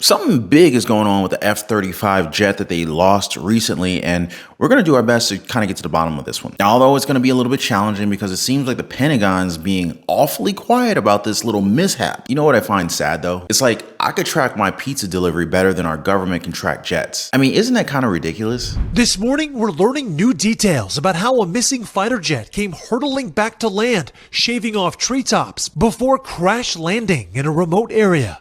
Something big is going on with the F-35 jet that they lost recently, and we're going to do our best to kind of get to the bottom of this one. Now, although it's going to be a little bit challenging because it seems like the Pentagon's being awfully quiet about this little mishap. You know what I find sad though? It's like I could track my pizza delivery better than our government can track jets. I mean, isn't that kind of ridiculous? This morning, we're learning new details about how a missing fighter jet came hurtling back to land, shaving off treetops before crash landing in a remote area.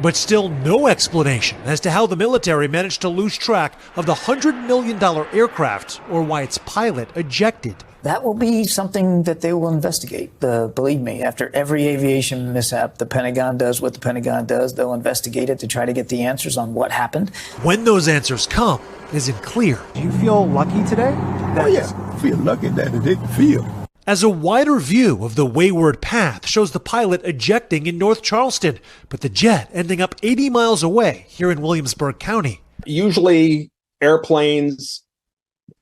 But still no explanation as to how the military managed to lose track of the $100 million aircraft or why its pilot ejected. That will be something that they will investigate. Believe me, after every aviation mishap, the Pentagon does what the Pentagon does. They'll investigate it to try to get the answers on what happened. When those answers come isn't clear. Do you feel lucky today? Oh yeah, I feel lucky that it didn't feel. As a wider view of the wayward path shows the pilot ejecting in North Charleston, but the jet ending up 80 miles away here in Williamsburg County. Usually airplanes,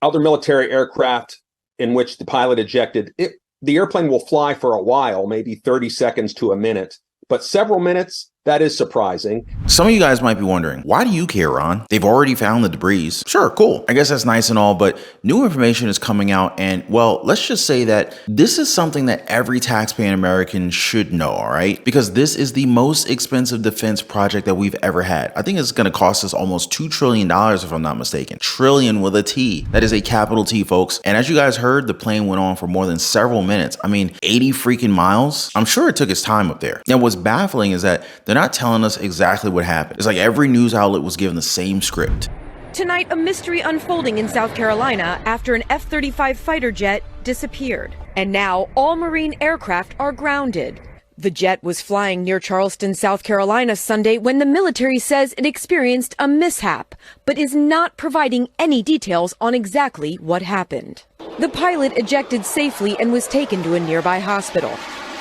other military aircraft in which the pilot ejected, the airplane will fly for a while, maybe 30 seconds to a minute, but several minutes, that is surprising. Some of you guys might be wondering, why do you care, Ron? They've already found the debris. Sure, cool. I guess that's nice and all, but new information is coming out, and well, let's just say that this is something that every taxpaying American should know, all right? Because this is the most expensive defense project that we've ever had. I think it's gonna cost us almost $2 trillion if I'm not mistaken. Trillion with a T. That is a capital T, folks. And as you guys heard, the plane went on for more than several minutes. I mean, 80 freaking miles. I'm sure it took its time up there. Now, what's baffling is that they're not telling us exactly what happened. It's like every news outlet was given the same script. Tonight, a mystery unfolding in South Carolina after an F-35 fighter jet disappeared. And now all Marine aircraft are grounded. The jet was flying near Charleston, South Carolina Sunday when the military says it experienced a mishap, but is not providing any details on exactly what happened. The pilot ejected safely and was taken to a nearby hospital.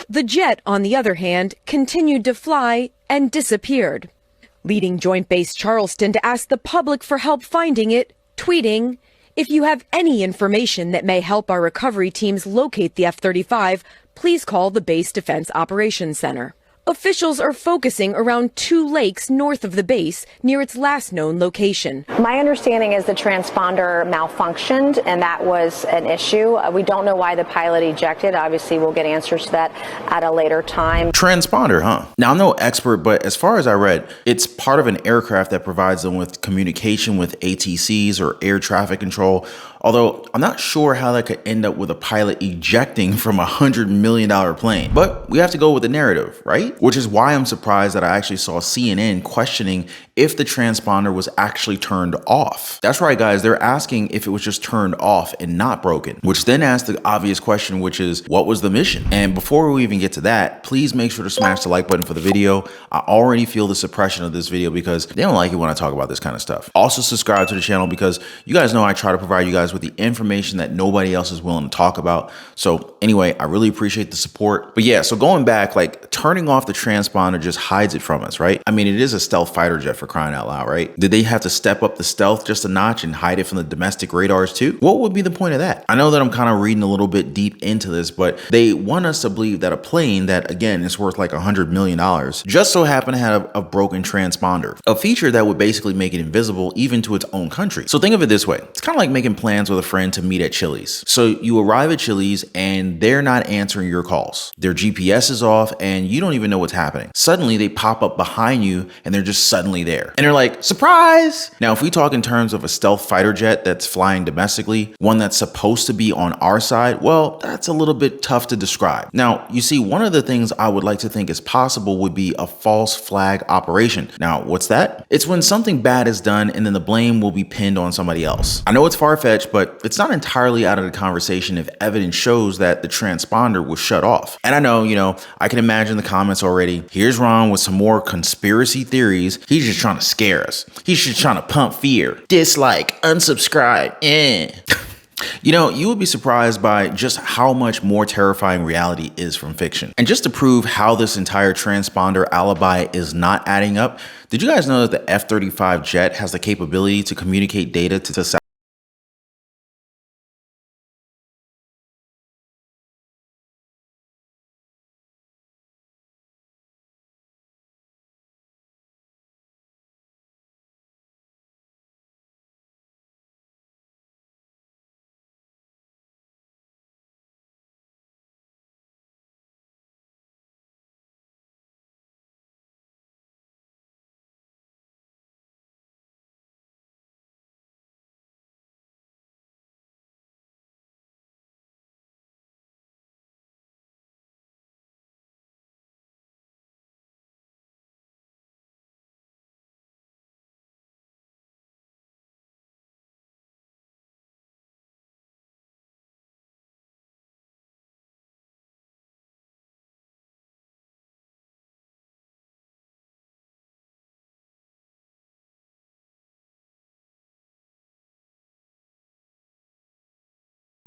The jet, on the other hand, continued to fly and disappeared, leading Joint Base Charleston to ask the public for help finding it, tweeting, "If you have any information that may help our recovery teams locate the F-35, please call the Base Defense Operations Center." Officials are focusing around 2 lakes north of the base near its last known location. My understanding is the transponder malfunctioned, and that was an issue. We don't know why the pilot ejected. Obviously, we'll get answers to that at a later time. Transponder, huh? Now, I'm no expert, but as far as I read, it's part of an aircraft that provides them with communication with ATCs or air traffic control. Although I'm not sure how that could end up with a pilot ejecting from a $100 million plane. But we have to go with the narrative, right? Which is why I'm surprised that I actually saw CNN questioning if the transponder was actually turned off. That's right, guys. They're asking if it was just turned off and not broken, which then asks the obvious question, which is, what was the mission? And before we even get to that, please make sure to smash the like button for the video. I already feel the suppression of this video because they don't like it when I talk about this kind of stuff. Also subscribe to the channel because you guys know I try to provide you guys with the information that nobody else is willing to talk about. So anyway, I really appreciate the support. But yeah, so going back, like turning off the transponder just hides it from us, right? I mean, it is a stealth fighter jet for crying out loud, right? Did they have to step up the stealth just a notch and hide it from the domestic radars too? What would be the point of that? I know that I'm kind of reading a little bit deep into this, but they want us to believe that a plane that, again, is worth like $100 million just so happened to have a broken transponder, a feature that would basically make it invisible even to its own country. So think of it this way. It's kind of like making plans with a friend to meet at Chili's. So you arrive at Chili's and they're not answering your calls. Their GPS is off and you don't even know what's happening. Suddenly they pop up behind you and they're just suddenly there. And they're like, surprise! Now, if we talk in terms of a stealth fighter jet that's flying domestically, one that's supposed to be on our side, well, that's a little bit tough to describe. Now, you see, one of the things I would like to think is possible would be a false flag operation. Now, what's that? It's when something bad is done and then the blame will be pinned on somebody else. I know it's far-fetched, but it's not entirely out of the conversation if evidence shows that the transponder was shut off. And I know, I can imagine the comments already. Here's Ron with some more conspiracy theories. He's just trying to scare us. He's just trying to pump fear. Dislike, unsubscribe, you would be surprised by just how much more terrifying reality is from fiction. And just to prove how this entire transponder alibi is not adding up, did you guys know that the F-35 jet has the capability to communicate data to South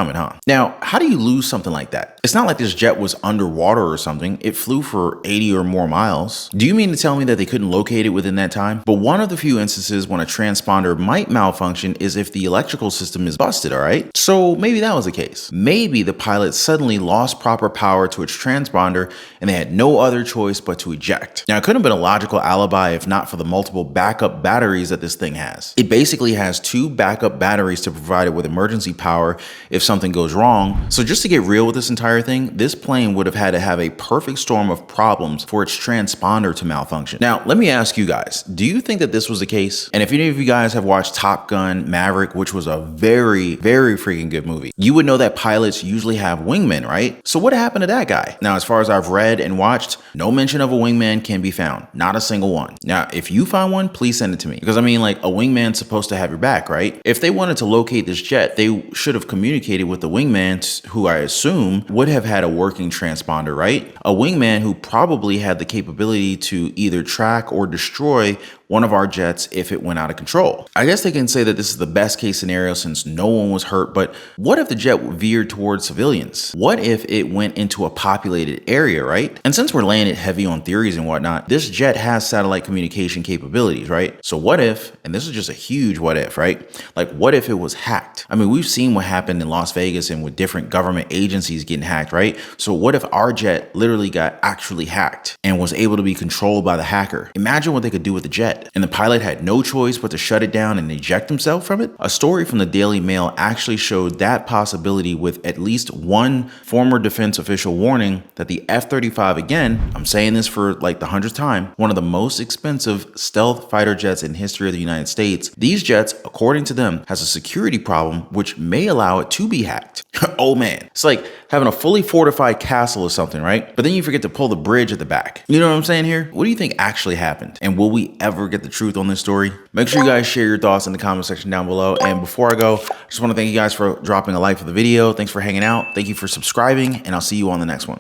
coming, huh? Now, how do you lose something like that? It's not like this jet was underwater or something. It flew for 80 or more miles. Do you mean to tell me that they couldn't locate it within that time? But one of the few instances when a transponder might malfunction is if the electrical system is busted, all right? So maybe that was the case. Maybe the pilot suddenly lost proper power to its transponder and they had no other choice but to eject. Now, it could have been a logical alibi if not for the multiple backup batteries that this thing has. It basically has 2 backup batteries to provide it with emergency power if something goes wrong. So just to get real with this entire thing, this plane would have had to have a perfect storm of problems for its transponder to malfunction. Now, let me ask you guys, do you think that this was the case? And if any of you guys have watched Top Gun Maverick, which was a very, very freaking good movie, you would know that pilots usually have wingmen, right? So what happened to that guy? Now, as far as I've read and watched, no mention of a wingman can be found. Not a single one. Now, if you find one, please send it to me. Because I mean, like, a wingman's supposed to have your back, right? If they wanted to locate this jet, they should have communicated with the wingman, who I assume would have had a working transponder, right? A wingman who probably had the capability to either track or destroy one of our jets if it went out of control. I guess they can say that this is the best case scenario since no one was hurt, but what if the jet veered towards civilians? What if it went into a populated area, right? And since we're laying it heavy on theories and whatnot, this jet has satellite communication capabilities, right? So what if, and this is just a huge what if, right? Like, what if it was hacked? I mean, we've seen what happened in Las Vegas and with different government agencies getting hacked, right? So what if our jet literally got actually hacked and was able to be controlled by the hacker? Imagine what they could do with the jet. And the pilot had no choice but to shut it down and eject himself from it? A story from the Daily Mail actually showed that possibility with at least one former defense official warning that the F-35, again, I'm saying this for like the 100th time, one of the most expensive stealth fighter jets in history of the United States, these jets, according to them, has a security problem which may allow it to be hacked. Oh man, it's like having a fully fortified castle or something, right? But then you forget to pull the bridge at the back. You know what I'm saying here? What do you think actually happened? And will we ever get the truth on this story? Make sure you guys share your thoughts in the comment section down below. And before I go, I just want to thank you guys for dropping a like for the video. Thanks for hanging out. Thank you for subscribing, and I'll see you on the next one.